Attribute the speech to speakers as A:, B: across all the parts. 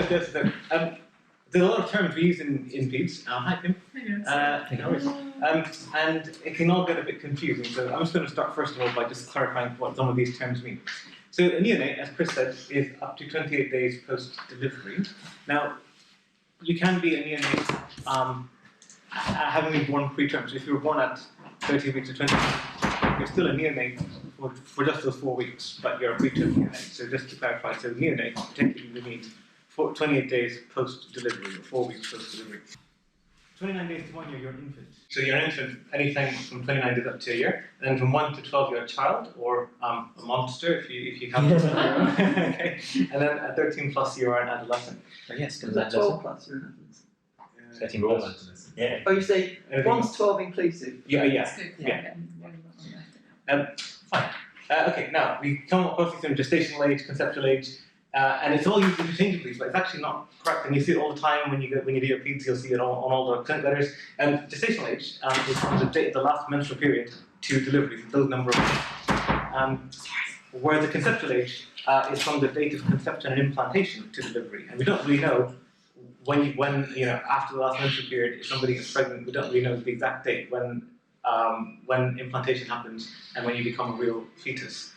A: there's a lot of terms we use in PEDS. Hi, Kim. No worries. And it can all get a bit confusing. So I'm just going to start first of all by just clarifying what some of these terms mean. So a neonate, as Chris said, is up to 28 days post-delivery. Now, you can be a neonate having been born preterm. So if you were born at 30 weeks or 20 weeks, you're still a neonate for just those 4 weeks, but you're a preterm neonate. So just to clarify, so neonate technically means 28 days post-delivery, or 4 weeks post-delivery. 29 days to 1 year, you're an infant. So you're an infant anything from 29 days up to a year. And then from 1 to 12, you're a child, or a monster if you have it. Okay. And then at 13 plus, you are an adolescent.
B: Oh, yes, because
C: Is that 12 plus you're an adolescent?
B: 13 plus. Yeah.
C: Oh, you say 1 to 12 inclusive?
A: Yeah.
D: That's good.
A: Yeah. Fine. Okay, now we come across these terms: gestational age, conceptual age, and it's all used interchangeably, but it's actually not correct. And you see it all the time when you do your PEDS. You'll see it on all the clinic letters. Gestational age is from the date of the last menstrual period to delivery, those number of days. Whereas the conceptual age is from the date of conception and implantation to delivery, and we don't really know when after the last menstrual period, if somebody gets pregnant, we don't really know the exact date when implantation happens and when you become a real fetus.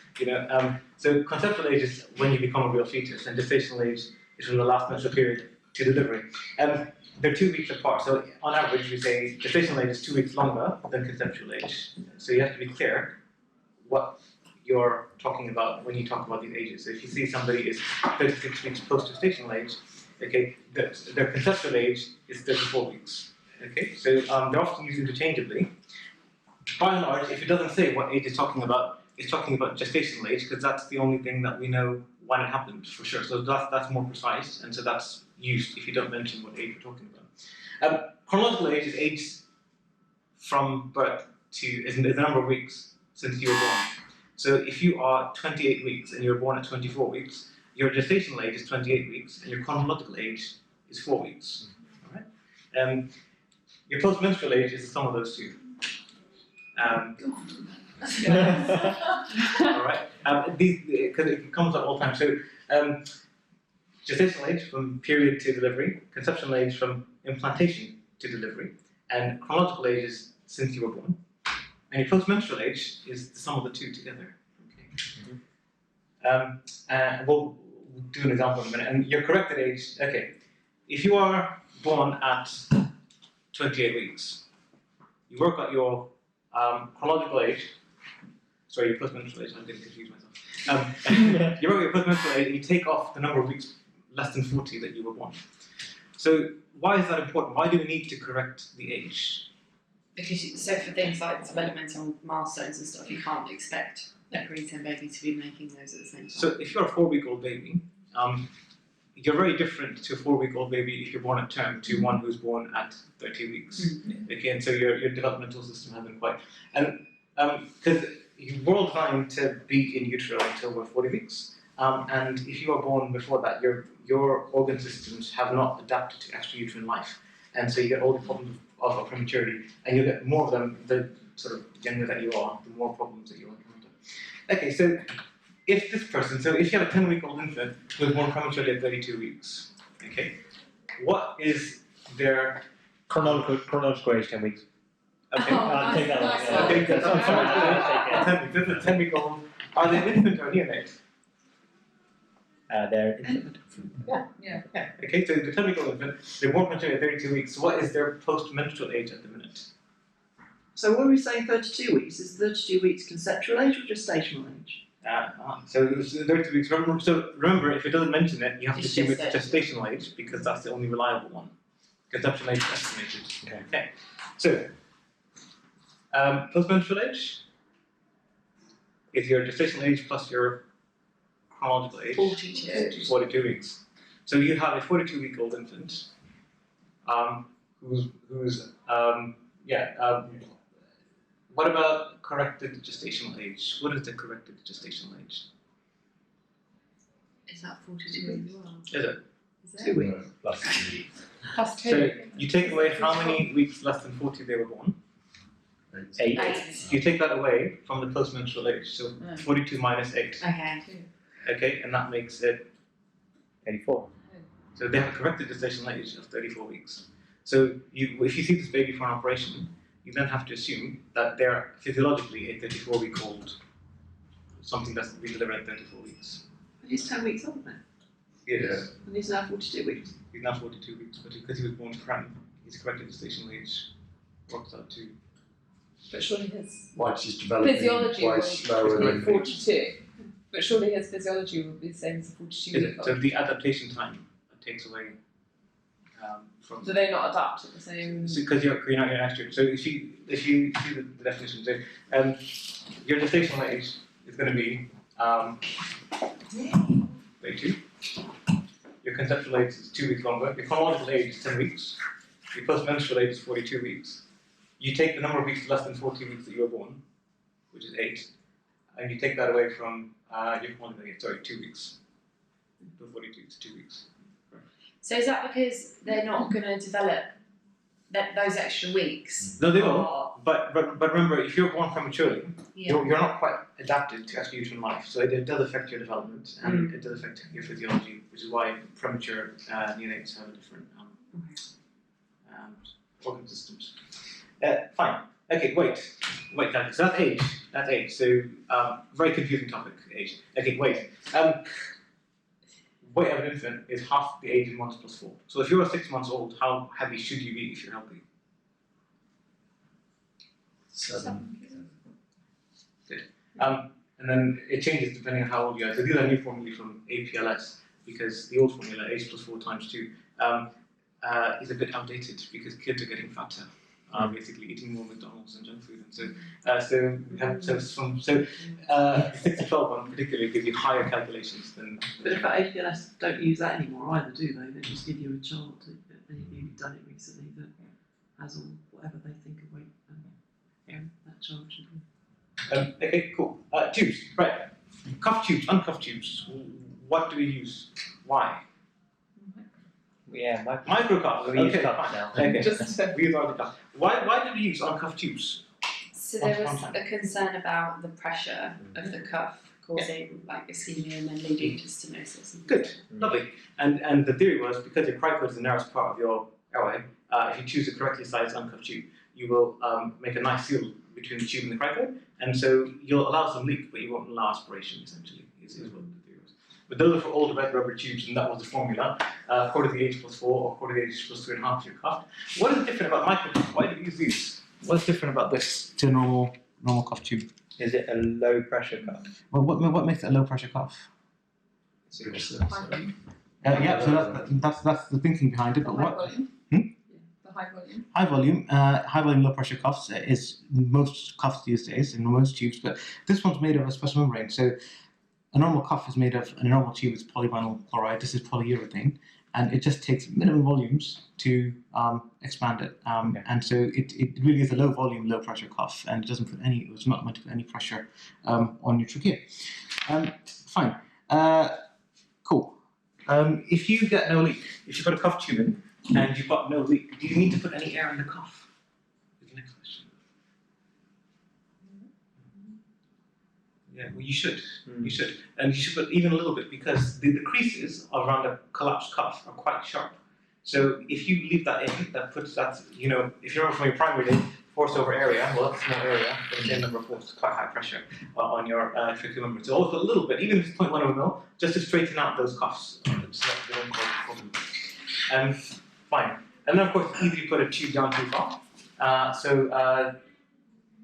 A: So conceptual age is when you become a real fetus, and gestational age is from the last menstrual period to delivery. They're 2 weeks apart, so on average we say gestational age is 2 weeks longer than conceptual age. So you have to be clear what you're talking about when you talk about these ages. So if you see somebody is 36 weeks post-gestational age, okay, their conceptual age is 34 weeks. Okay, so they're often used interchangeably. By and large, if it doesn't say what age it's talking about gestational age, because that's the only thing that we know when it happened for sure. So that's more precise, and so that's used if you don't mention what age we're talking about. Chronological age is age from birth is the number of weeks since you were born. So if you are 28 weeks and you were born at 24 weeks, your gestational age is 28 weeks, and your chronological age is 4 weeks. All right. Your postmenstrual age is the sum of those two. All right. Because it comes up all the time. So, gestational age from period to delivery, conceptional age from implantation to delivery, and chronological age is since you were born. And your postmenstrual age is the sum of the two together. Okay. We'll do an example in a minute. And your corrected age. Okay. If you are born at 28 weeks, you work out your chronological age. Sorry, your postmenstrual age. I'm getting confused myself. You work out your postmenstrual age, and you take off the number of weeks less than 40 that you were born. So why is that important? Why do we need to correct the age?
D: Because so for things like developmental milestones and stuff, you can't expect a preterm baby to be making those at the same time.
A: So if you're a 4-week-old baby, you're very different to a 4-week-old baby if you're born at term to one who's born at 30 weeks.
D: Mm-hmm.
A: Okay, and so your developmental system hasn't quite, and because we're all designed to be in utero until we're 40 weeks, and if you are born before that, your organ systems have not adapted to extrauterine life, and so you get all the problems of prematurity, and you get more of them the sort of younger that you are, the more problems that you encounter. Okay, so if you have a 10-week-old infant who was born prematurely at 32 weeks, okay, what is their
B: chronological age 10 weeks?
A: Okay,
B: I'll take that one.
D: nice
B: Yeah.
D: one.
A: Okay, good. I'm sorry. This is a 10-week-old. Are they an infant or a neonate?
B: They're infant.
D: Yeah.
A: Okay, so the 10-week-old infant, they're born prematurely at 32 weeks. So what is their post-menstrual age at the minute?
C: So when we say 32 weeks, is 32 weeks conceptual age or gestational age?
A: So it was 32 weeks. Remember, if it doesn't mention it, you have to
D: It's
A: assume it's
D: gestational.
A: gestational age because that's the only reliable one. Conceptual age is estimated. Okay. So postmenstrual age is your gestational age plus your chronological age.
D: 42.
A: 42 weeks. So you have a 42-week-old infant who's what about corrected gestational age? What is the corrected gestational age?
D: Is that 42 as well?
A: Is it?
D: Is
C: 2
D: it?
C: weeks.
D: Plus 2.
A: So you take away how many weeks less than 40 they were born.
B: 8.
D: 8.
A: You take that away from the postmenstrual age. So
D: Oh.
A: 42 minus 8.
D: Okay.
A: Okay, and that makes it
B: 84.
A: So they have a corrected gestational age of 34 weeks. So if you see this baby for an operation, you then have to assume that they're physiologically a 34-week-old, something that's been delivered at 34 weeks.
C: He's 10 weeks old now,
A: Yes.
C: and he's now 42 weeks.
A: He's now 42 weeks, but because he was born prem, his corrected gestational age works out to.
D: But surely his
E: Once he's developing
D: physiology
E: way
D: will
E: slower
D: be
E: than
D: 42. But surely his physiology will be the same as a 42
A: Is
D: week
A: it? So
D: old.
A: the adaptation time takes away from.
D: Do they not adapt at the same?
A: Because you're not your actual. So if you see the definition, so your gestational age is going to be 22. Your conceptual age is 2 weeks longer. Your chronological age is 10 weeks. Your postmenstrual age is 42 weeks. You take the number of weeks less than 14 weeks that you were born, which is 8, and you take that away from your chronological age. Sorry, 2 weeks. The 42 is 2 weeks.
D: So is that because they're not going to develop those extra weeks?
A: No, they will.
D: Or-
A: But remember, if you're born prematurely,
D: Yeah.
A: you're not quite adapted to actually uterine life, so it does affect your development and it does affect your physiology, which is why premature neonates have a different organ systems. Fine. Okay, wait. So that's age. So very confusing topic, age. Okay, wait. Weight of an infant is half the age in 1 plus 4. So if you're 6 months old, how heavy should you be if you're healthy?
E: 7.
A: And then it changes depending on how old you are. So these are new formulae from APLS because the old formula, age plus 4 times 2, is a bit outdated because kids are getting fatter, basically eating more McDonald's and junk food. And so we have 6 to 12 one particularly give you higher calculations than.
C: But if APLS don't use that anymore either, do they? They just give you a chart. Any of you who've done it recently that has all whatever they think of weight that chart should be.
A: Okay, cool. Tubes, right. Cuff tubes, uncuffed tubes. What do we use? Why?
B: Yeah,
A: Microcuff.
B: we use
A: Okay,
B: cups
A: fine.
B: now.
A: Okay.
D: Just
A: We use microcuff. Why do we use uncuffed tubes?
D: so there was a concern about the pressure of the cuff causing like ischemia and then leading to stenosis. And
A: Good, lovely. And the theory was because your cricoid is the narrowest part of your airway, if you choose a correctly sized uncuffed tube, you will make a nice seal between the tube and the cricoid, and so you'll allow some leak, but you won't allow aspiration. Essentially, is what the theory was. But those are for all the red rubber tubes, and that was the formula. Quarter the age plus 4 or quarter the age plus 3.5 if you're cuffed. What is different about microcuff? Why do we use these? What's different about this to a normal cuff tube?
B: Is it a low pressure cup?
A: Well, what makes it a low pressure cuff? Yeah, so that's the thinking behind it. But
D: high
A: what?
D: volume.
A: Hmm?
D: The high volume.
A: High volume, low pressure cuffs is most cuffs these days in most tubes, but this one's made of a special membrane. So a normal cuff is made of, a normal tube is polyvinyl chloride. This is polyurethane, and it just takes minimum volumes to expand it. And so it really is a low volume, low pressure cuff, and it's not meant to put any pressure on your trachea. Fine. Cool. If you get no leak, if you've got a cuff tube in and you've got no leak, do you need to put any air in the cuff? Is the next question. Yeah, well, you should. You should. And you should put even a little bit because the creases around a collapsed cuff are quite sharp. So if you leave that in, that's, if you remember from your primary day, force over area, well, that's a small area, but the same number of force, quite high pressure on your tracheal membrane. So always put a little bit, even if it's 0.1 of a mil, just to straighten out those cuffs, so that they don't cause a problem. Fine. And then, of course, it's easy to put a tube down too far.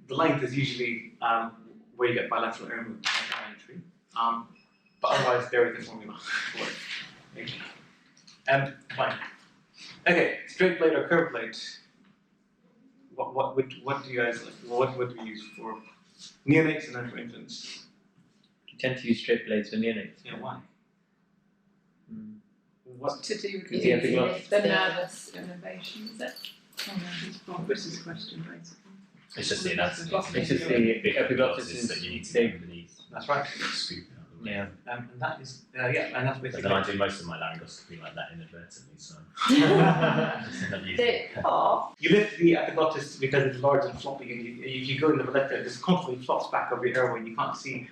A: The length is usually where you get bilateral air movement entry. But otherwise, there is the formula for it. Fine. Okay, straight blade or curved blade. What do you guys like? What would we use for neonates and then for infants?
B: You tend to use straight blades for neonates.
A: Yeah, why? What?
D: To do with
B: Because the epiglottis-
D: the nervous innervation, is it?
C: It's Chris's question, basically.
F: It's just the anatomy.
B: It's just the epiglottis is
F: that you need to do underneath.
A: That's right.
F: Scoop it out of the way.
B: Yeah.
A: And that is and that's
F: But
A: basically.
F: then I do most of my laryngoscopy like that inadvertently, so.
A: You lift the epiglottis because it's large and floppy, and if you go in the valletta, it just constantly flops back over your airway. You can't see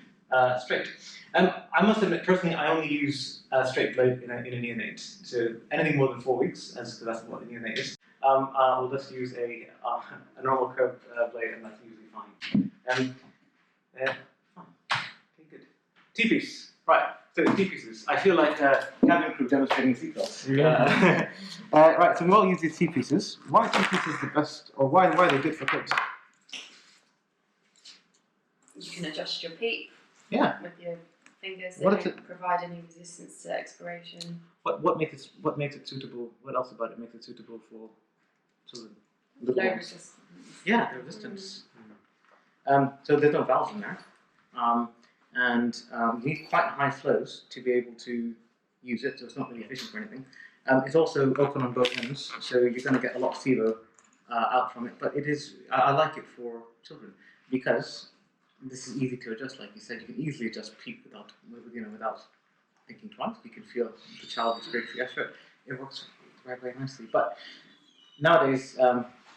A: straight. I must admit, personally, I only use straight blade in a neonate. So anything more than 4 weeks, because that's what a neonate is, we'll just use a normal curved blade, and that's usually fine. Fine. Okay, good. T-piece. Right. So T-pieces. I feel like cabin crew demonstrating seatbelts. Right. So we all use these T-pieces. Why are T-pieces the best, or why are they good for kids?
D: You can adjust your peak.
A: Yeah.
D: With your fingers.
A: What
D: They
A: is
D: don't provide any resistance to expiration.
A: What makes it suitable? What else about it makes it suitable for children? Little
D: Low
A: ones?
D: resistance.
A: Yeah, the resistance. So there's no valves in there, and you need quite high flows to be able to use it. So it's not really efficient for anything. It's also open on both ends, so you're going to get a lot of SIBO out from it. But it is. I like it for children because this is easy to adjust. Like you said, you can easily adjust peak without thinking twice. You can feel the child respiratory effort. It works very, very nicely. But nowadays,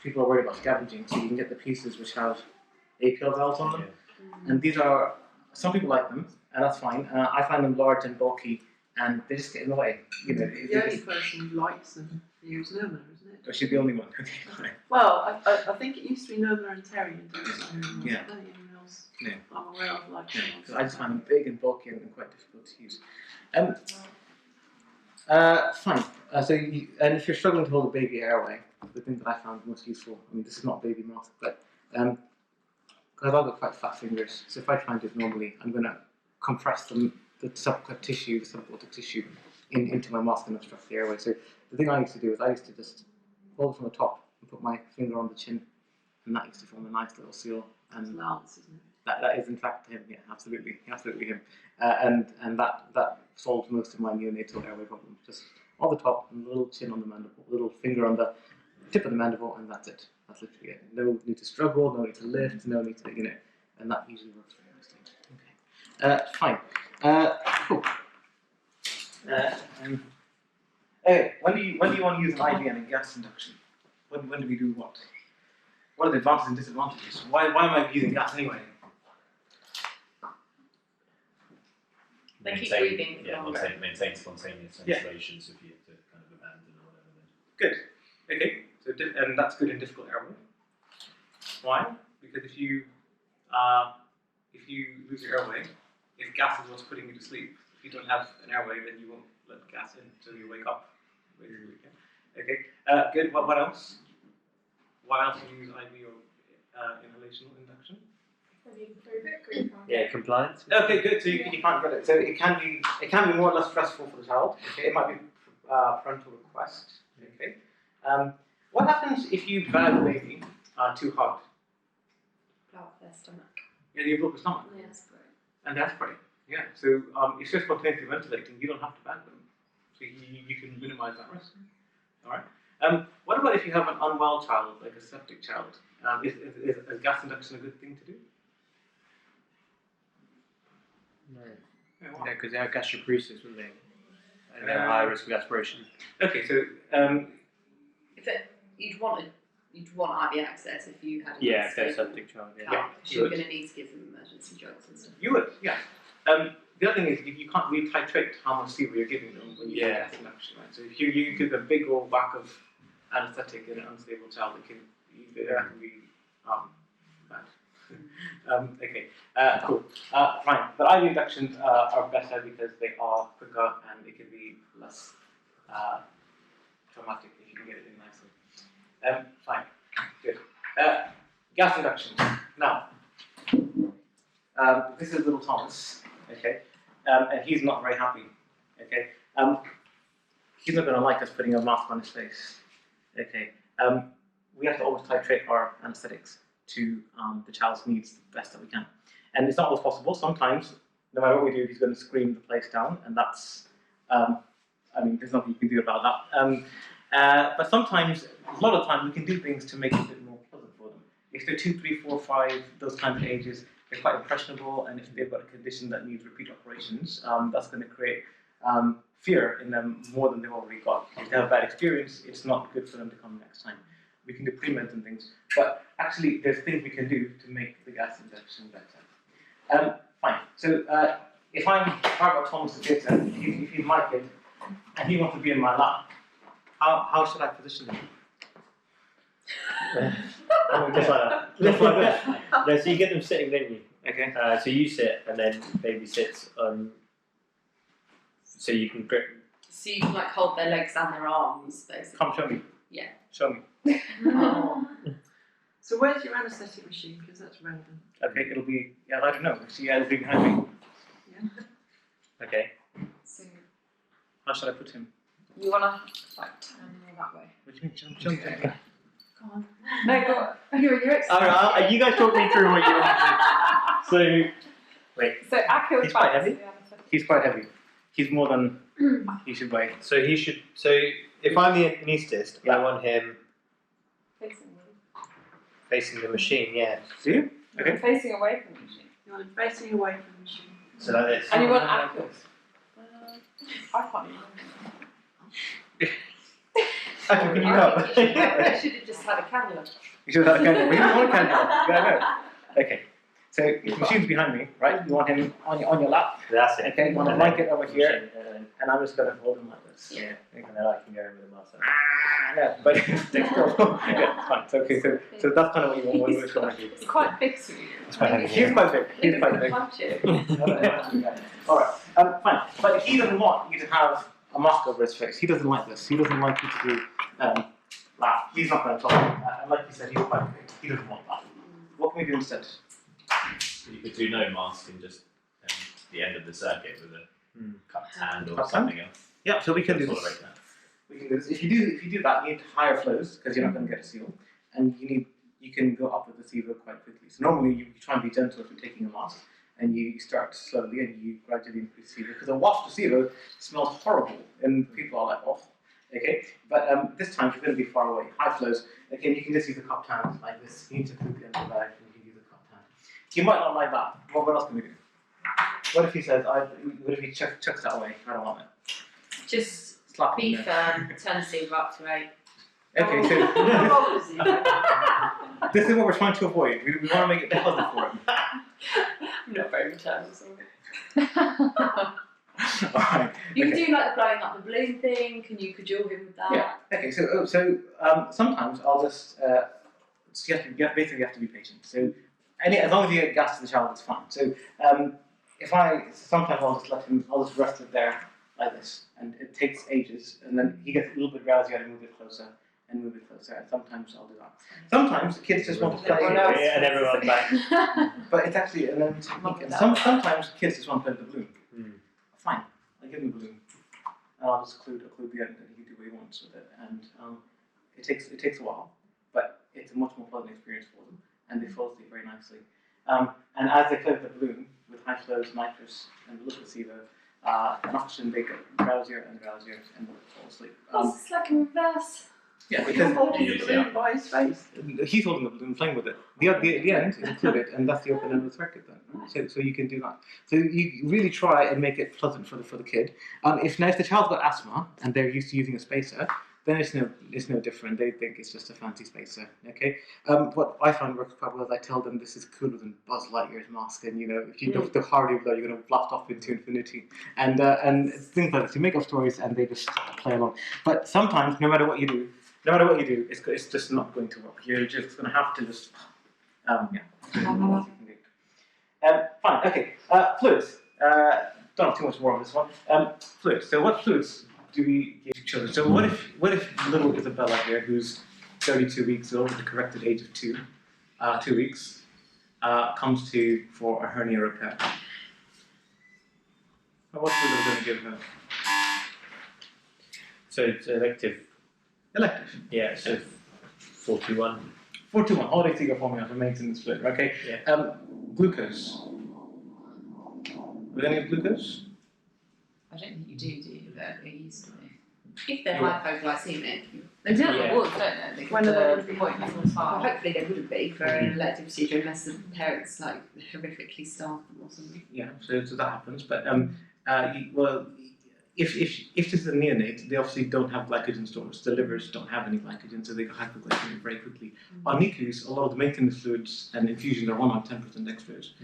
A: people are worried about scavenging, so you can get the pieces which have APL valves on them. And these are, some people like them, and that's fine. I find them large and bulky, and they just get in the way. You know,
C: The only person who likes them is Nirmala, isn't it?
A: Or she's the only one. Okay, fine.
C: Well, I think it used to be Nirmala and Terry in terms of anyone else.
A: Yeah.
C: I don't think anyone else
A: No.
C: I'm aware of likes
A: Yeah,
C: them.
A: 'cause I just find them big and bulky and quite difficult to use. Fine. And if you're struggling to hold a baby airway, the thing that I found most useful, I mean, this is not baby mask, but because I've got quite fat fingers, so if I try and do it normally, I'm going to compress the subcut tissue, the subaortic tissue, into my mask and obstruct the airway. So the thing I used to do is I used to just hold it from the top and put my finger on the chin, and that used to form a nice little seal.
C: It's
A: And
C: Lance, isn't it?
A: that is in fact him, yeah, absolutely him. And that solves most of my neonatal airway problems. Just on the top, and a little chin on the mandible, a little finger on the tip of the mandible, and that's it. That's literally it. No need to struggle, no need to lift, no need to, and that usually works very nicely. Okay. Fine. Cool. Okay, when do you want to use an IV and a gas induction? When do we do what? What are the advantages and disadvantages? Why am I using gas anyway?
D: They keep breathing for
F: Yeah,
D: longer.
F: maintain spontaneous
A: Yeah.
F: ventilation, so if you have to kind of abandon or whatever.
A: Good. Okay. So and that's good in difficult airway. Why? Because if you lose your airway, if gas is what's putting you to sleep, if you don't have an airway, then you won't let gas in until you wake up. Basically. Okay. Good. What else? Why else do you use IV or inhalational induction?
B: Yeah, compliance.
A: Okay, good. So you can't get it. So it can be more or less stressful for the child. Okay, it might be parental request. Okay. What happens if you bag the baby too hard?
D: Blow up their stomach.
A: Yeah, you block the stomach
D: And they aspirate.
A: and they aspirate. Yeah. So if you're spontaneously ventilating, you don't have to bag them. So you can minimize that risk. All right. What about if you have an unwell child, like a septic child? Is gas induction a good thing to do?
B: No.
A: Yeah,
B: Yeah,
A: why?
B: because they have gastroparesis, wouldn't they? And they're high risk of aspiration.
A: Okay, so
D: You'd want IV access if you had a
B: Yeah, if they're a
D: stable
B: septic child, yeah.
D: child, because you're
A: you
D: going to need to give them emergency drugs and stuff.
A: you would, yeah. The other thing is you can't really titrate how much SIBO you're giving them when you do gas induction, right? So if you give a big old whack of anaesthetic in an unstable child, it can be bad. Okay, cool. Fine. But IV inductions are better because they are quicker and it can be less traumatic if you can get it in nicely. Fine. Good. Gas induction. Now, this is little Thomas. Okay, and he's not very happy. Okay, he's not going to like us putting a mask on his face. Okay, we have to always titrate our anaesthetics to the child's needs the best that we can, and it's not always possible. Sometimes, no matter what we do, he's going to scream the place down, and that's, there's nothing you can do about that. But sometimes, a lot of the time, we can do things to make it a bit more pleasant for them. If they're 2, 3, 4, 5, those kinds of ages, they're quite impressionable, and if they've got a condition that needs repeat operations, that's going to create fear in them more than they've already got. If they have a bad experience, it's not good for them to come next time. We can do pre-meds and things, but actually there's things we can do to make the gas injection better. fine. So if I've got Thomas the theatre, if he's my kid, and he wants to be in my lap, how should I position him?
B: Just like that. Just like that. No, so you get them sitting, don't you?
A: Okay.
B: So you sit, and then baby sits on. So you can grip.
D: So you can like hold their legs and their arms, basically.
A: Come show me.
D: Yeah.
A: Show me.
C: Oh. So where's your anaesthetic machine? Because that's relevant.
A: Okay, it'll be, yeah, I don't know. Actually, yeah, it'll be behind me.
B: Okay.
D: So
A: How should I put him?
D: you wanna like turn more that way.
A: What do you mean? Show me.
D: Go on. No, go on. You're
B: Alright, you guys talk me through what you want to do. So, wait.
D: So Akil
A: He's quite heavy. He's quite heavy. He's more than he should weigh.
B: So he should. So if I'm the anaesthetist, I want him facing the machine. Yeah.
A: See you? Okay.
D: Facing away from the machine.
C: You want him facing away from the machine.
B: So like this.
D: And you want Akil. I can't even.
A: Actually, can you help?
D: I should have just had a cannula.
A: You should have had a candle. We don't want a candle. Yeah, no. Okay. So the machine's behind me, right? You want him on your lap.
B: That's it.
A: Okay. You want to mic it over here, and I'm just gonna hold him like this.
B: Yeah. And then I can go over the muscle.
A: No, but yeah, it's fine. It's okay. So that's kind of what you want. What we're trying to do.
D: It's quite big to you.
B: It's quite heavy.
A: He's quite big. He's
D: Maybe
A: quite
D: we
A: big.
D: can punch it.
A: All right. Fine. But he doesn't want you to have a mask over his face. He doesn't like this. He doesn't like you to do that. He's not going to talk. And like you said, he's quite big. He doesn't want that. What can we do instead?
F: You could do no mask and just the end of the circuit with a cupped hand or
A: Cupped
F: something else.
A: Yeah. So we can do
F: Tolerate
A: this.
F: that.
A: We can do this. If you do that, you need higher flows because you're not going to get a seal, and you can go up with the SIVO quite quickly. So normally you try and be gentle if you're taking a mask, and you start slowly and you gradually increase SIVO because a waft of SIVO smells horrible, and people are like, oh, okay. But this time you're going to be far away, high flows. Again, you can just use a cupped hand like this. You need to clip the end of the bag, and you can use a cupped hand. You might not like that. What else can we do? What if he says, what if he chucks that away? I don't want it.
D: Just
A: Slap
D: be
A: him there.
D: firm, turn the SIVO up to 8.
A: Okay, so
C: How old is he?
A: this is what we're trying to avoid. We want to make it positive for him.
D: I'm not very maternal, sorry.
A: Alright.
D: You can
A: Okay.
D: do like the blowing up the balloon thing. Can you cajole him with that?
A: Yeah. Okay. So sometimes I'll just basically you have to be patient. So as long as you get gas to the child, it's fine. So sometimes I'll just rest it there like this, and it takes ages, and then he gets a little bit drowsy, and I move it closer, and sometimes I'll do that. Sometimes the kids just want to play.
D: Everyone else.
B: And everyone's like,
A: But it's actually another technique. And sometimes kids just want to play with the balloon. Fine, I give him a balloon. And I'll just occlude the end, and he can do what he wants with it. And it takes a while, but it's a much more pleasant experience for them, and they fall asleep very nicely. And as they play with the balloon with high flows, nitrous, and a little placebo, and oxygen, they get drowsier and drowsier and will fall asleep.
D: It's like a reverse.
A: Yeah,
C: You're
A: because
C: holding the
F: Yes,
C: balloon
F: yeah.
C: by his face.
A: he's holding the balloon, playing with it. The end is included, and that's the open end of the circuit then. So you can do that. So you really try and make it pleasant for the kid. If the child's got asthma and they're used to using a spacer, then it's no different. They think it's just a fancy spacer. Okay. What I find works quite well is I tell them this is cooler than Buzz Lightyear's mask, and if you don't the harder you go, you're going to blast off into infinity, and things like this. You make up stories and they just play along. But sometimes, no matter what you do, it's just not going to work. You're just going to have to just fine. Okay. Fluids. Don't have too much more on this one. Fluids. So what fluids do we give to children? So what if little Isabella here, who's 32 weeks old, with the corrected age of 2 weeks, comes to you for a hernia repair? What fluid are we going to give her?
B: so it's elective.
A: Elective.
B: Yeah, so 41.
A: 421. All they take formula for maintenance fluid. Okay.
B: Yeah.
A: Glucose. With any glucose?
D: I don't think you do you? They used to be. If they're
A: Yeah.
D: hypoglycemic, they never
B: Yeah.
D: would, don't they? They
C: When
D: could,
C: are they
D: point
C: gonna be
D: well, hopefully they wouldn't be for an elective procedure unless the parents like horrifically starve them or something.
A: Yeah. So that happens. But if this is a neonate, they obviously don't have glycogen stores. The livers don't have any glycogen, so they go hypoglycemic very quickly. On NICUs, a lot of the maintenance fluids and infusions are 1 on 10% dextrose.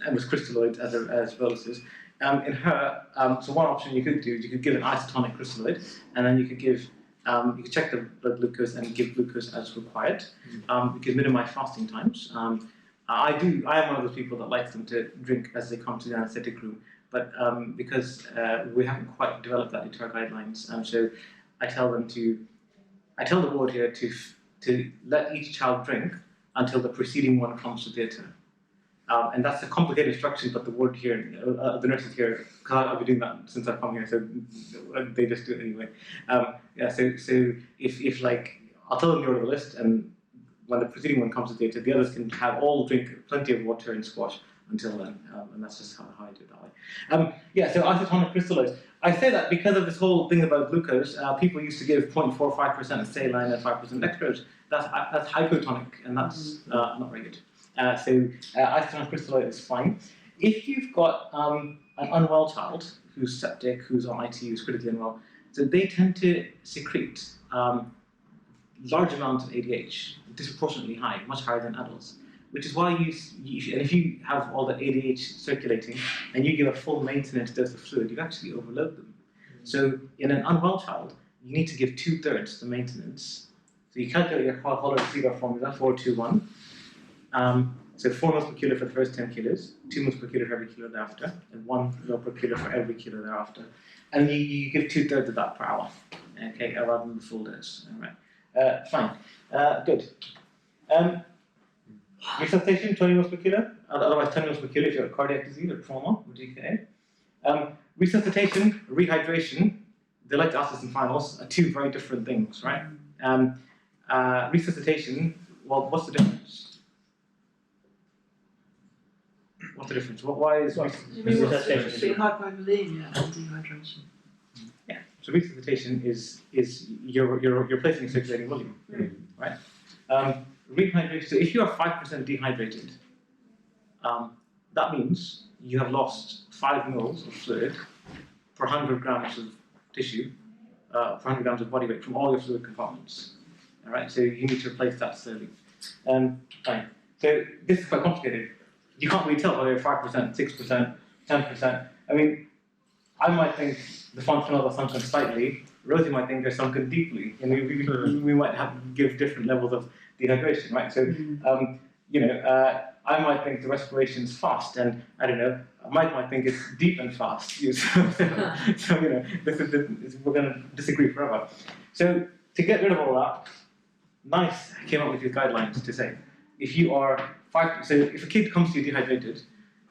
A: and with crystalloids as boluses. In her, so one option you could do is you could give an isotonic crystalloid, and then you could give you could check the blood glucose and give glucose as required. You could minimize fasting times. I am one of those people that likes them to drink as they come to the anaesthetic room, but because we haven't quite developed that into our guidelines, so I tell the ward here to let each child drink until the preceding one comes to theatre. And that's a complicated instruction, but the ward here, the nurses here, because I've been doing that since I've come here, so they just do it anyway. So if like, I'll tell them the order of the list, and when the preceding one comes to theatre, the others can drink plenty of water and squash until then, and that's just how I do it that way. So isotonic crystalloids. I say that because of this whole thing about glucose. People used to give 0.45% saline and 5% dextrose. That's hypotonic, and that's not very good. So isotonic crystalloid is fine. If you've got an unwell child who's septic, who's on ITU, who's critically unwell, so they tend to secrete large amounts of ADH, disproportionately high, much higher than adults. Which is why and if you have all the ADH circulating and you give a full maintenance dose of fluid, you actually overload them. So in an unwell child, you need to give 2/3 the maintenance. So you calculate your Holler-Seymour formula, 4-2-1. So 4 mils per kilo for the first 10 kilos, 2 mils per kilo for every kilo thereafter, and 1 mil per kilo for every kilo thereafter. And you give 2/3 of that per hour, okay, rather than the full dose. All right, fine, good. Resuscitation, 20 mils per kilo, otherwise 10 mils per kilo if you've got cardiac disease or trauma or DKA. Resuscitation, rehydration, they like to ask this in finals, are two very different things, right? Resuscitation, well, what's the difference? What's the difference? Why is
C: Resuscitation hypovolemia and dehydration.
A: Yeah, so resuscitation is you're replacing circulating volume, right? Rehydration, so if you are 5% dehydrated, that means you have lost 5 mils of fluid per 100 grams of tissue, per 100 grams of body weight from all your fluid compartments. All right, so you need to replace that slowly. Fine. So this is quite complicated. You can't really tell whether you're 5%, 6%, 10%. I mean, I might think the functional are sunken slightly. Rosie might think they're sunken deeply, and we might have to give different levels of dehydration, right? So, I might think the respiration is fast, and I don't know, Mike might think it's deep and fast. So we're going to disagree forever. So, to get rid of all that, NICE came up with these guidelines to say, if you are so if a kid comes to you dehydrated,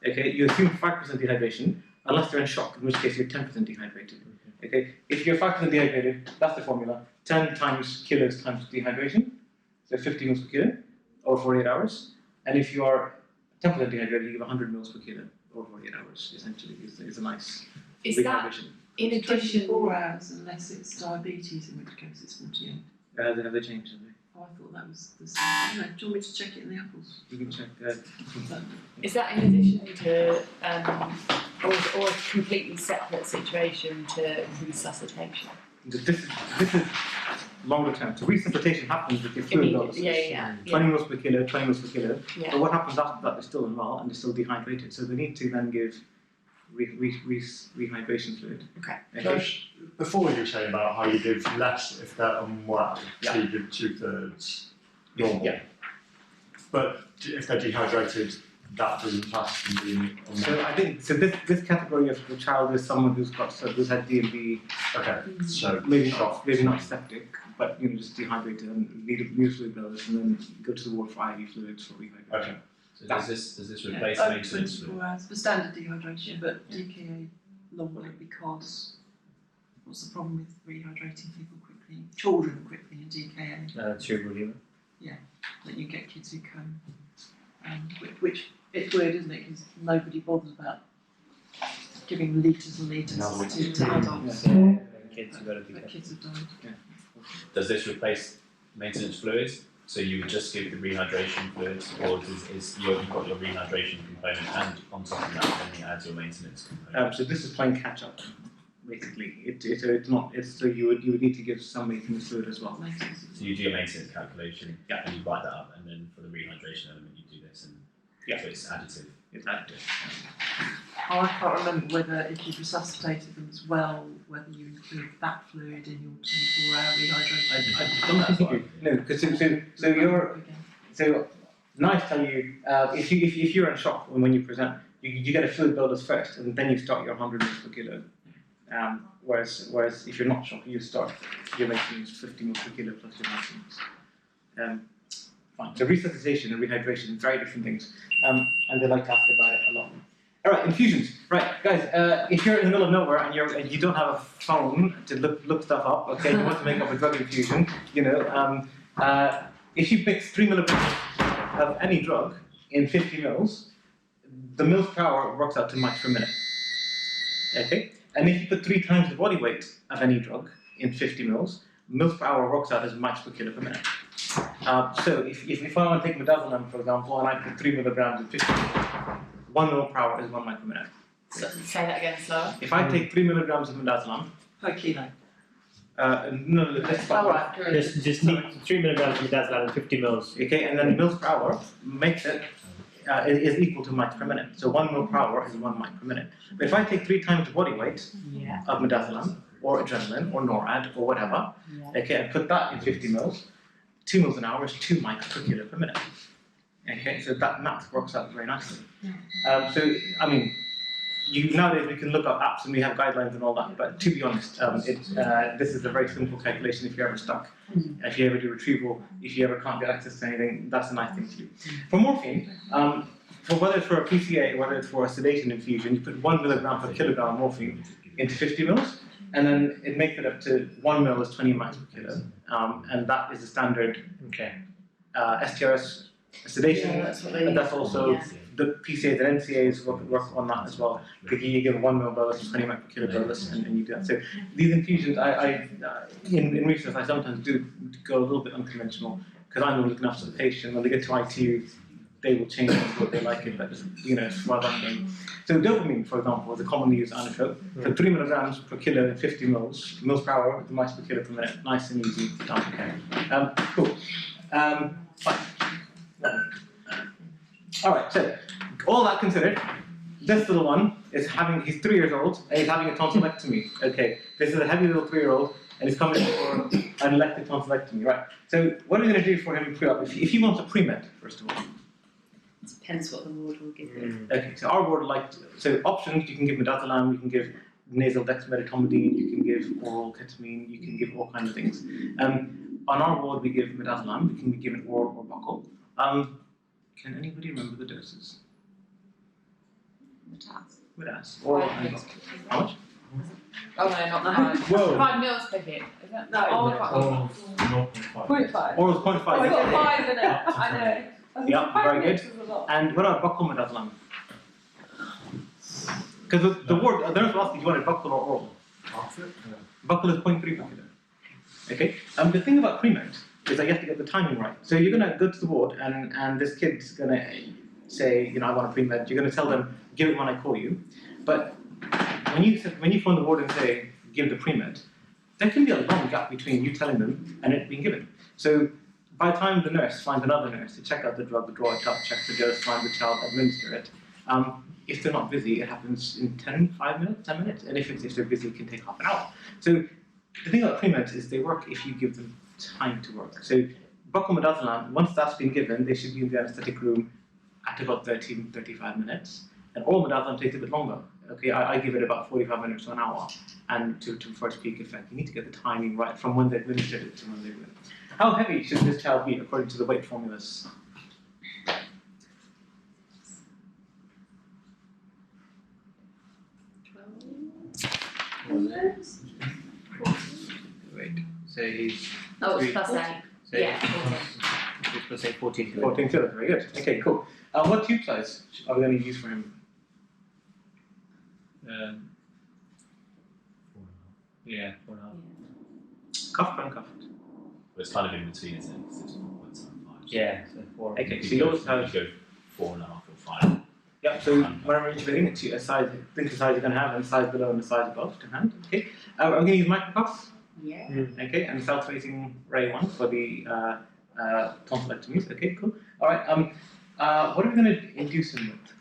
A: okay, you assume 5% dehydration, unless they're in shock, in which case you're 10% dehydrated. Okay, if you're 5% dehydrated, that's the formula, 10 times kilos times dehydration, so 50 mils per kilo over 48 hours. And if you are 10% dehydrated, you give 100 mils per kilo over 48 hours, essentially, is a nice rehydration.
D: In addition,
C: 24 hours unless it's diabetes, in which case it's 48.
A: Have they changed, have they?
C: Oh, I thought that was the same. I don't know, do you want me to check it in the apples?
A: You can check.
D: is that in addition to, or a completely separate situation to resuscitation?
A: This is longer term. So resuscitation happens with your fluid doses.
D: Yeah.
A: 20 mils per kilo, 20 mils per kilo.
D: Yeah.
A: But what happens after that? They're still unwell and they're still dehydrated. So they need to then give rehydration fluid.
D: Okay.
E: Josh, before you were saying about how you give less if they're unwell,
A: Yeah.
E: so you give 2/3 normal.
A: Yeah.
E: But if they're dehydrated, that doesn't class as being unwell.
A: So I think this category of the child is someone who's had DMV,
E: Okay, so
A: maybe not septic, but just dehydrated and need fluid bolus, and then go to the ward for IV fluids for rehydration.
E: okay.
F: So does this replace
C: Over
F: maintenance
C: 24 hours for standard dehydration, but DKA longer because what's the problem with rehydrating people quickly? Children quickly in DKA,
B: Tubal humour.
C: that you get kids who come, which it's weird, isn't it? Because nobody bothers about giving litres and litres
E: No,
C: to adults,
B: Kids have got to be
C: but kids have died.
F: Does this replace maintenance fluids? So you would just give the rehydration fluids, or you've got your rehydration component, and on top of that, then you add your maintenance component?
A: So this is playing catch up, basically. So you would need to give some maintenance fluid as well.
F: So you do your maintenance calculation,
A: Yeah.
F: and you write that up, and then for the rehydration element, you do this, and so it's additive.
A: is added.
C: Oh, I can't remember whether if you resuscitated them as well, whether you include that fluid in your 24-hour rehydration.
A: I don't think you do. No, because so you're so nice tell you if you're in shock when you present, you get a fluid bolus first, and then you start your 100 ml per kilo. Whereas if you're not shocked, you start your maintenance 50 ml per kilo plus your maintenance. Fine. So resuscitation and rehydration, very different things, and they like to ask about it a lot. All right, infusions. Right, guys. If you're in the middle of nowhere and you don't have a phone to look stuff up, okay, you want to make up a drug infusion, if you mix 3 milligrams of any drug in 50 mils, the mils per hour works out to mics per minute. Okay, and if you put 3 times the body weight of any drug in 50 mils per hour works out as mics per kilo per minute. So if I want to take midazolam, for example, and I put 3 milligrams in 50 mils, 1 mil per hour is 1 mic per minute.
D: So, say that again slower.
A: If I take 3 milligrams of midazolam,
C: Per kilo.
A: no, that's
D: Oh,
A: fine.
D: right.
B: Just need 3 milligrams of midazolam and 50 mils.
A: Okay, and then mils per hour makes it is equal to mics per minute. So 1 mil per hour is 1 mic per minute. But if I take 3 times the body weight
C: Yeah.
A: of midazolam or adrenaline or NORAD or whatever, okay, and put that in 50 mils, 2 mils an hour is 2 mics per kilo per minute. Okay, so that math works out very nicely. So I mean, nowadays we can look up apps and we have guidelines and all that, but to be honest, this is a very simple calculation if you're ever stuck. If you ever do retrieval, if you ever can't get access to anything, that's a nice thing to do. For morphine, for whether it's for a PCA or whether it's for a sedation infusion, you put 1 milligram per kilogram of morphine into 50 mils, and then it makes it up to 1 mil is 20 mics per kilo, and that is the standard STRS sedation, and that's also the PCAs and NCAs work on that as well. You give 1 mil bolus, 20 mic per kilo bolus, and you do that. So these infusions, in research, I sometimes do go a little bit unconventional because I'm looking after the patient. When they get to ITU, they will change what they like it, but it's rather than. So dopamine, for example, is a commonly used inotrope. So 3 milligrams per kilo in 50 mils per hour, the mics per kilo per minute. Nice and easy. Done. Cool. Fine. All right, so all that considered, this little one he's 3 years old and he's having a tonsillectomy. Okay, this is a heavy little 3-year-old and he's coming for an elective tonsillectomy, right? So what are we going to do for him pre-op? If he wants a pre-med, first of all.
D: It depends what the ward will give you.
A: Okay, so our ward so options, you can give midazolam, you can give nasal dexmedetomidine, you can give oral ketamine, you can give all kinds of things. On our ward we give midazolam, we can give an oral or buccal. Can anybody remember the doses? Midas. Oral and buccal. How much?
G: Oh no, not the 5.
B: Whoa.
G: 5 mils per hit, is that?
C: No,
G: oh, 0.5.
A: Oral's 0.5.
G: Oh, I got 5 in it, I know.
A: Yeah, very good. And what about buccal midazolam? Because the word, the nurse will ask if you wanted buccal or oral. Buccal is 0.3 per kilo. Okay. The thing about pre-med is that you have to get the timing right. So you're going to go to the ward and this kid's going to say, I want a pre-med. You're going to tell them, give it when I call you. But when you phone the ward and say, give the pre-med, there can be a long gap between you telling them and it being given. So by the time the nurse finds another nurse to check out the drug, draw it up, check the dose, find the child, administer it, if they're not busy, it happens in 10 minutes, and if they're busy, it can take half an hour. So the thing about pre-meds is they work if you give them time to work. So buccal midazolam, once that's been given, they should be in the anaesthetic room at about 35 minutes. And oral midazolam takes a bit longer. Okay, I give it about 45 minutes to an hour, and to first peak effect. You need to get the timing right from when they administered it to when they do it. How heavy should this child be according to the weight formulas? Wait, so he's
D: Oh, it's plus 8.
A: so
D: Yeah, 14.
B: Let's say 14 kilos.
A: 14 kilos, very good. Okay, cool. What tube size are we going to use for him?
F: Yeah, 4.5.
A: Cuffed or uncuffed?
F: But it's kind of in between, isn't it? 'Cause it's 1.75.
B: Yeah, so 4.
A: Okay, so yours has.
F: You go 4.5 or 5.
A: Yeah, so whatever intubating, it's a size, think the size you're going to have, and the size below and the size above to hand. Okay, I'm going to use microcuffs.
D: Yeah.
A: Okay, and south-facing ray one for the tonsillectomies. Okay, cool. All right. What are we going to induce him with?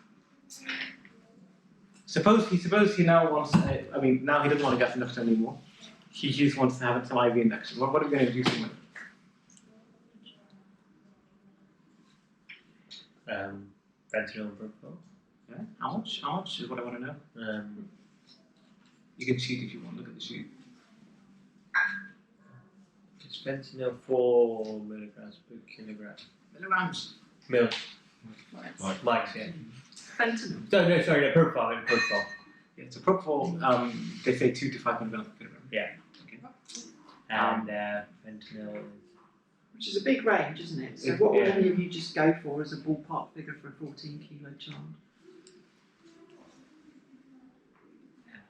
A: Suppose he now wants. I mean, now he doesn't want a gas induction anymore. He just wants to have some IV induction. What are we going to do to him?
B: Fentanyl and propofol.
A: Yeah. How much? How much is what I want to know. You can cheat if you want. Look at the sheet.
B: It's fentanyl 4 milligrams per kilogram.
A: Milligrams.
B: Mil.
F: Right.
B: Mics, yeah.
C: Fentanyl.
B: No, sorry, no, propofol.
A: Yeah, so propofol. They say 2 to 5 milligrams per kilogram.
B: And fentanyl is.
C: Which is a big range, isn't it? So
A: Yeah.
C: what would any of you just go for as a ballpark figure for a 14-kilo child?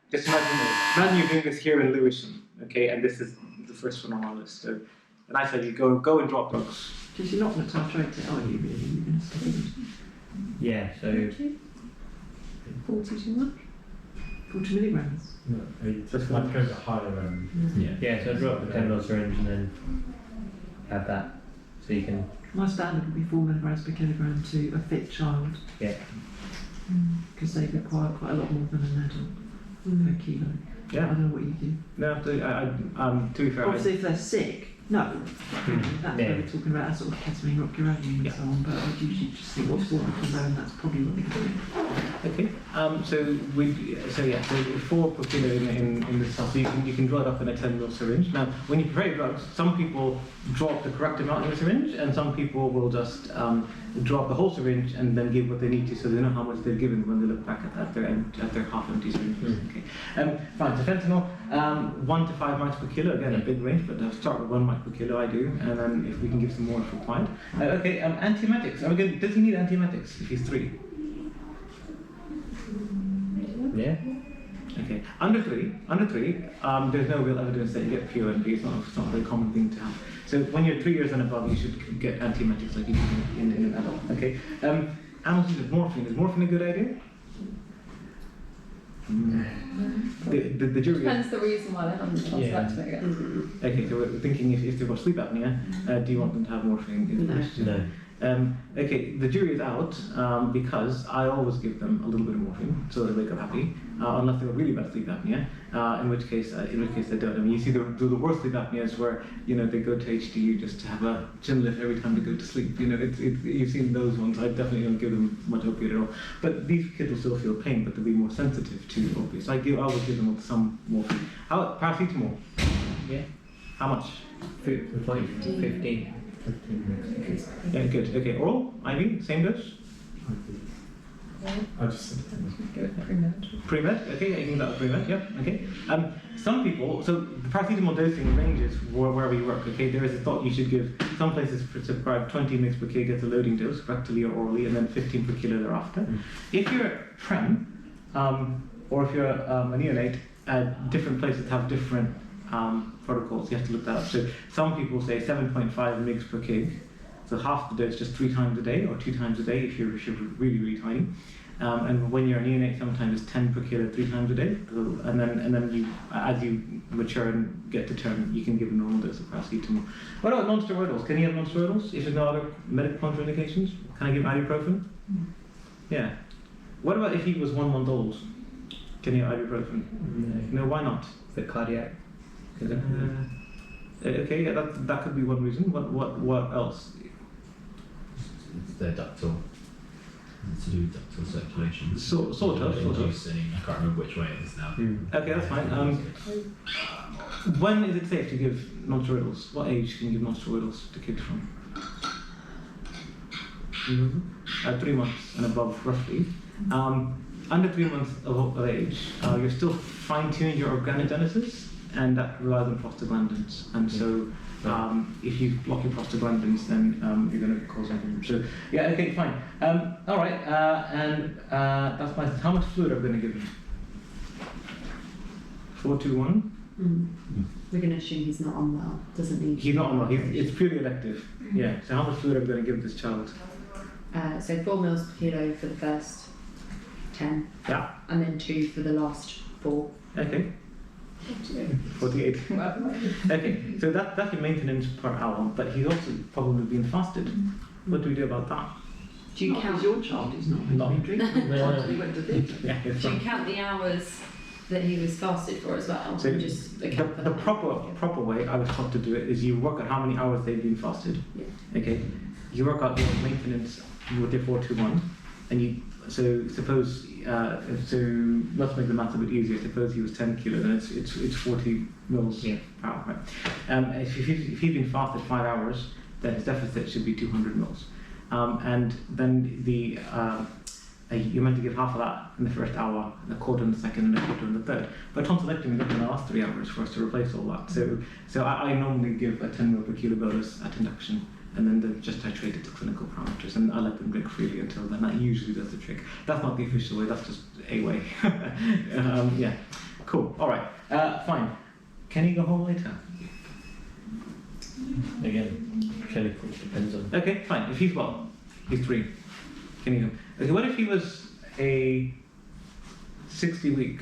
A: Just imagine you're doing this here in Lewisham, okay, and this is the first one on our list. So, and I said you go and drop drugs.
C: Because you're not going to titrate it, are you, really? You're going to stick it.
B: Yeah, so.
C: 40 too much? 40 milligrams.
E: No, I'd go the higher end.
B: Yeah, so drop the 10 ml syringe and then have that. So you can.
C: My standard would be 4 milligrams per kilogram to a fit child.
B: Yeah.
C: Because they require quite a lot more than an adult per kilo. I
A: Yeah.
C: don't know what you do.
A: No, to be fair,
C: Obviously, if they're sick, no. That's
B: Yeah.
C: where we're talking about sort of ketamine, rocuradine, and so on. But I'd usually just think what's 4 because and that's probably what they do.
A: okay. So 4 per kilo in this stuff. So you can draw it up in a 10 ml syringe. Now, when you prepare drugs, some people drop the correct amount in the syringe, and some people will just drop the whole syringe and then give what they need to, so they know how much they've given when they look back at their half-empty syringes. Okay. Fine. So fentanyl, 1 to 5 mics per kilo. Again, a big range, but I'll start with 1 mic per kilo. I do, and then if we can give some more if required. Okay. Antiemetics. Again, does he need antiemetics if he's 3?
B: Yeah.
A: Okay. Under three, there's no real evidence that you get PONP. It's not a very common thing to have. So when you're 3 years and above, you should get antiemetics like you do in an adult. Okay. Animals use morphine. Is morphine a good idea? The jury.
G: Depends the reason why they haven't lost
B: Yeah.
G: that to it.
A: Okay, so we're thinking if they've got sleep apnea, do you want them to have morphine? Is the question.
B: No.
A: Okay, the jury is out because I always give them a little bit of morphine so they wake up happy, unless they've got really bad sleep apnea, in which case they don't. I mean, you see the worst sleep apneas where they go to HDU just to have a chin lift every time they go to sleep. You've seen those ones. I definitely don't give them much opiate at all. But these kids will still feel pain, but they'll be more sensitive to opiates. I always give them some morphine. How paracetamol?
B: Yeah.
A: How much?
B: 15.
A: Yeah, good. Okay, oral, IV, same dose.
E: I just said
G: Give it pre-med.
A: Pre-med, okay, yeah, you can do that pre-med, yeah, okay. Some people, so the paracetamol dosing ranges wherever you work, okay. There is a thought you should give, some places prescribe 20 mg per kg as a loading dose, rectally or orally, and then 15 per kilo thereafter. If you're prem, or if you're a neonate, different places have different protocols. You have to look that up. So some people say 7.5 mg per kg, so half the dose just 3 times a day or 2 times a day if you're really, really tiny. And when you're a neonate, sometimes it's 10 per kilo 3 times a day. And then you, as you mature and get to term, you can give a normal dose of paracetamol. What about non-steroidals? Can you have non-steroidals if there's no other medical contraindications? Can I give ibuprofen? Yeah. What about if he was 1 month old? Can you have ibuprofen? No, why not?
B: For cardiac.
A: Okay, yeah, that could be one reason. What else?
F: It's their ductal. It's to do with ductal circulation.
A: Sort of.
F: Inducing, I can't remember which way it is now.
A: Okay, that's fine. When is it safe to give non-steroidals? What age can you give non-steroidals to kids from? 3 months and above, roughly. Under 3 months of age, you're still fine-tuning your organogenesis, and that relies on prostaglandins. And so, if you block your prostaglandins, then you're going to cause something. So, yeah, okay, fine. All right, and that's my. How much fluid are we going to give him? 4, 2, 1.
D: We're going to assume he's not unwell. Doesn't need.
A: He's not unwell. It's purely elective. Yeah. So, how much fluid are we going to give this child?
D: So 4 mils per kilo for the first 10.
A: Yeah.
D: And then 2 for the last 4.
A: Okay. 48. Okay, so that's your maintenance per hour, but he's also probably been fasted. What do we do about that?
D: Do you
C: Not
D: count?
C: because your child is not meant to be drinking until he went to theatre.
A: Yeah, it's
D: Do you
A: fine.
D: count the hours that he was fasted for as well?
A: So
D: and just account for
A: the
D: that?
A: proper way I was taught to do it is you work out how many hours they've been fasted.
D: Yeah.
A: Okay. You work out your maintenance. You would do 4-2-1, and you suppose so let's make the math a bit easier. Suppose he was 10 kilos, then it's 40 mils
B: Yeah.
A: per hour. Right? If he's been fasted 5 hours, then his deficit should be 200 mils, and then you're meant to give half of that in the first hour, a quarter in the second, and a quarter in the third. But tonsillectomy is going to last 3 hours for us to replace all that. So I normally give a 10 ml per kilo bolus at induction, and then they just titrate it to clinical parameters, and I let them drink freely until then. That usually does the trick. That's not the official way. That's just a way. Yeah, cool. All right, fine. Can he go home later?
B: Again, clinical depends on.
A: Okay, fine. If he's well, he's 3. Can he go? Okay, what if he was a 60-week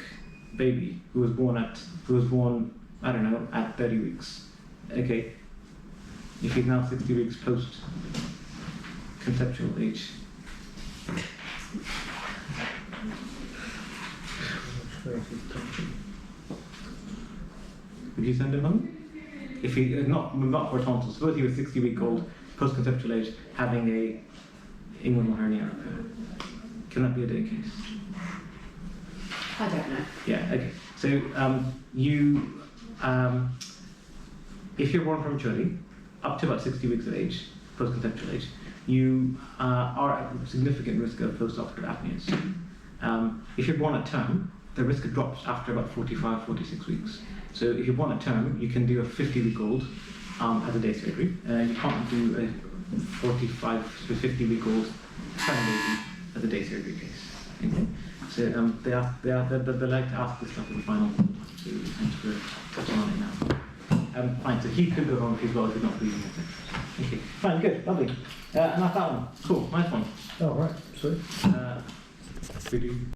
A: baby who was born I don't know, at 30 weeks? Okay, if he's now 60 weeks post conceptual age. Would you send him home? If he not for tonsils, suppose he was 60-week-old post conceptual age having a inguinal hernia. Can that be a day case?
D: I don't know.
A: Yeah, okay. So if you're born prematurely, up to about 60 weeks of age, post-conceptual age, you are at significant risk of post-operative apneas. If you're born at term, the risk drops after about 45, 46 weeks. So if you're born at term, you can do a 50-week-old as a day surgery. You can't do a 45 to 50-week-old term baby as a day surgery case. Okay? So they like to ask this stuff in the final, so thanks for touching on it now. Fine, so he could go home if he's well, if he's not breathing, etc. Okay, fine, good, lovely. And that's that one. Cool, nice one.
B: Oh, right, sweet.
A: We do